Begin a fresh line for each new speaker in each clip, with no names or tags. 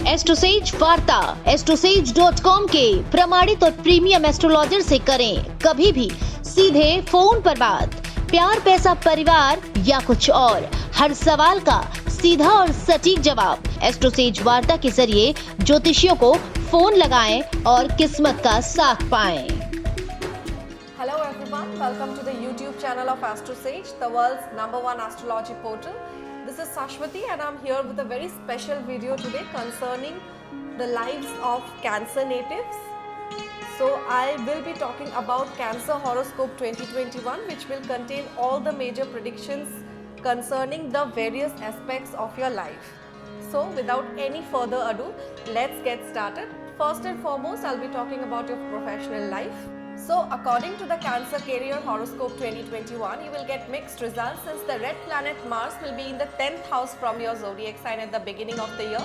एस्ट्रोसेज वार्ता astrosage.com के प्रमाणित और प्रीमियम एस्ट्रोलॉजर से करें कभी भी सीधे फोन पर बात। प्यार, पैसा, परिवार या कुछ और, हर सवाल का सीधा और सटीक जवाब। एस्ट्रोसेज वार्ता के जरिए ज्योतिषियों को फोन लगाएं और किस्मत का साथ पाएं।
Hello everyone, welcome to the YouTube channel of AstroSage, the world's #1 astrology portal. This is Sashwati and I'm here with a very special video today concerning the lives of Cancer natives. So I will be talking about Cancer Horoscope 2021, which will contain all the major predictions concerning the various aspects of your life. So without any further ado, let's get started. First and foremost, I'll be talking about your professional life. So according to the Cancer Career Horoscope 2021, you will get mixed results since the red planet Mars will be in the 10th house from your zodiac sign at the beginning of the year,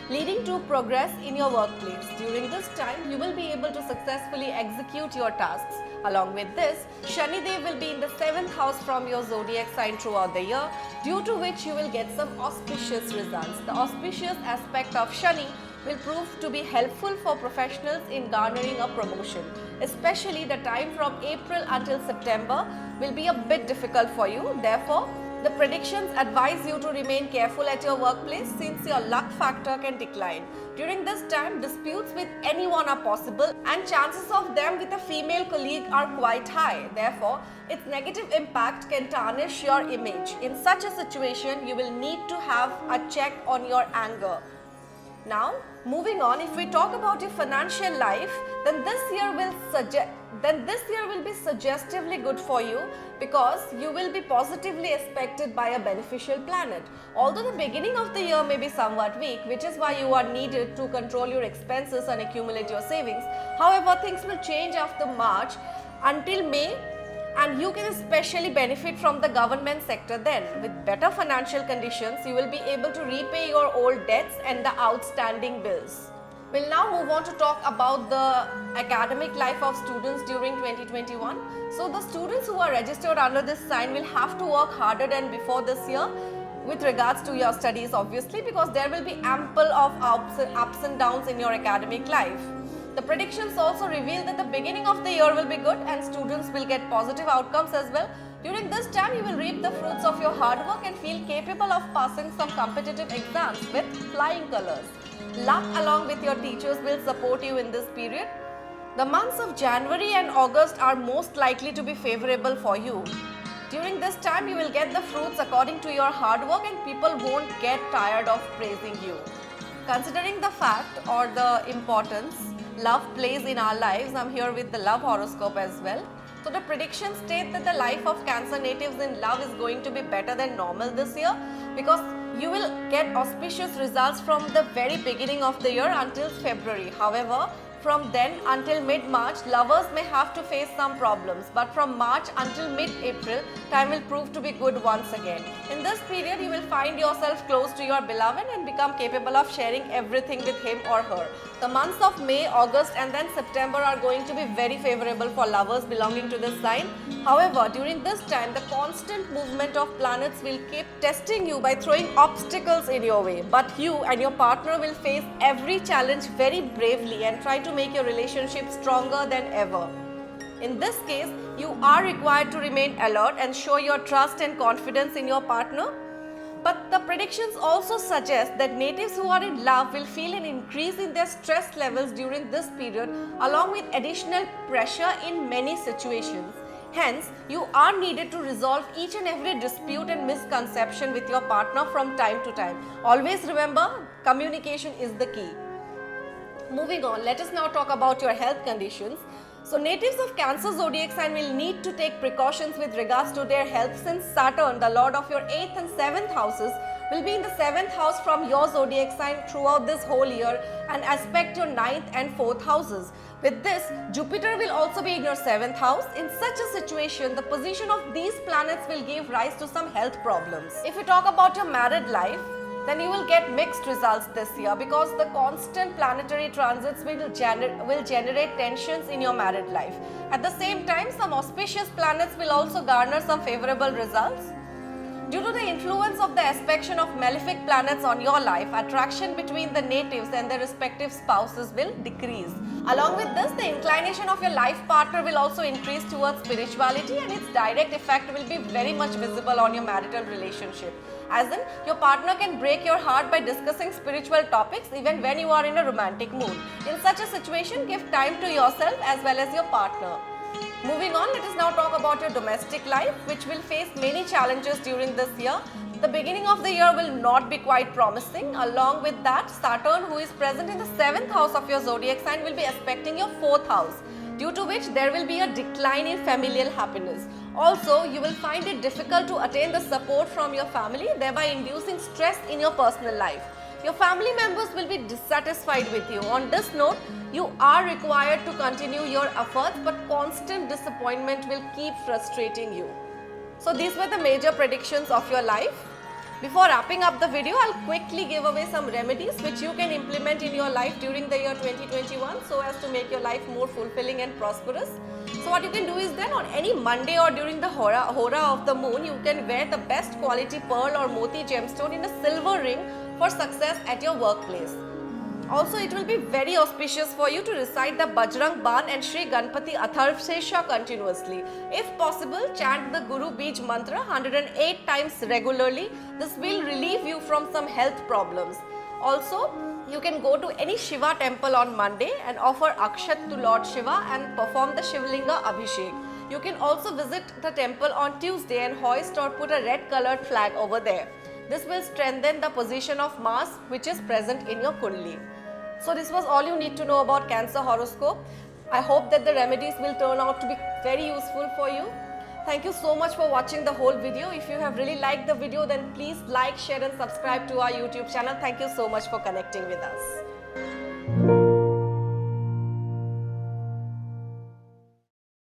leading to progress in your workplace. During this time, you will be able to successfully execute your tasks. Along with this, Shani Dev will be in the 7th house from your zodiac sign throughout the year, due to which you will get some auspicious results. The auspicious aspect of Shani will prove to be helpful for professionals in garnering a promotion. Especially the time from April until September will be a bit difficult for you. Therefore, the predictions advise you to remain careful at your workplace since your luck factor can decline. During this time, disputes with anyone are possible and chances of them with a female colleague are quite high. Therefore, its negative impact can tarnish your image. In such a situation, you will need to have a check on your anger. Now, moving on, if we talk about your financial life, then this year will be suggestively good for you because you will be positively aspected by a beneficial planet. Although the beginning of the year may be somewhat weak, which is why you are needed to control your expenses and accumulate your savings. However, things will change after March until May, and you can especially benefit from the government sector then. With better financial conditions, you will be able to repay your old debts and the outstanding bills. We'll now move on to talk about the academic life of students during 2021. So the students who are registered under this sign will have to work harder than before this year with regards to your studies, obviously, because there will be ample of ups and downs in your academic life. The predictions also reveal that the beginning of the year will be good and students will get positive outcomes as well. During this time, you will reap the fruits of your hard work and feel capable of passing some competitive exams with flying colors. Luck along with your teachers will support you in this period. The months of January and August are most likely to be favorable for you. During this time, you will get the fruits according to your hard work and people won't get tired of praising you. Considering the fact or the importance love plays in our lives, I'm here with the love horoscope as well. So the predictions state that the life of Cancer natives in love is going to be better than normal this year because you will get auspicious results from the very beginning of the year until February. However, from then until mid-March, lovers may have to face some problems, but from March until mid-April, time will prove to be good once again. In this period, you will find yourself close to your beloved and become capable of sharing everything with him or her. The months of May, August and then September are going to be very favorable for lovers belonging to this sign. However, during this time, the constant movement of planets will keep testing you by throwing obstacles in your way. But you and your partner will face every challenge very bravely and try to make your relationship stronger than ever. In this case, you are required to remain alert and show your trust and confidence in your partner. But the predictions also suggest that natives who are in love will feel an increase in their stress levels during this period, along with additional pressure in many situations. Hence, you are needed to resolve each and every dispute and misconception with your partner from time to time. Always remember, communication is the key. Moving on, let us now talk about your health conditions. So natives of Cancer zodiac sign will need to take precautions with regards to their health since Saturn, the lord of your 8th and 7th houses, will be in the 7th house from your zodiac sign throughout this whole year and aspect your 9th and 4th houses. With this, Jupiter will also be in your 7th house. In such a situation, the position of these planets will give rise to some health problems. If you talk about your married life, then you will get mixed results this year because the constant planetary transits will generate tensions in your married life. At the same time, some auspicious planets will also garner some favorable results. Due to the influence of the aspect of malefic planets on your life, attraction between the natives and their respective spouses will decrease. Along with this, the inclination of your life partner will also increase towards spirituality, and its direct effect will be very much visible on your marital relationship. As in, your partner can break your heart by discussing spiritual topics even when you are in a romantic mood. In such a situation, give time to yourself as well as your partner. Moving on, let us now talk about your domestic life, which will face many challenges during this year. The beginning of the year will not be quite promising. Along with that, Saturn, who is present in the 7th house of your zodiac sign, will be aspecting your 4th house, due to which there will be a decline in familial happiness. Also, you will find it difficult to attain the support from your family, thereby inducing stress in your personal life. Your family members will be dissatisfied with you. On this note, you are required to continue your efforts, but constant disappointment will keep frustrating you. So these were the major predictions of your life. Before wrapping up the video, I'll quickly give away some remedies which you can implement in your life during the year 2021 so as to make your life more fulfilling and prosperous. So what you can do is then on any Monday or during the hora of the moon, you can wear the best quality pearl or moti gemstone in a silver ring for success at your workplace. Also, it will be very auspicious for you to recite the Bajrang Ban and Shri Ganpati Atharvashesha continuously. If possible, chant the Guru Bij mantra 108 times regularly. This will relieve you from some health problems. Also, you can go to any Shiva temple on Monday and offer Akshat to Lord Shiva and perform the Shivlinga Abhishek. You can also visit the temple on Tuesday and hoist or put a red colored flag over there. This will strengthen the position of Mars, which is present in your Kundali. So this was all you need to know about Cancer horoscope. I hope that the remedies will turn out to be very useful for you. Thank you so much for watching the whole video. If you have really liked the video, then please like, share and subscribe to our YouTube channel. Thank you so much for connecting with us.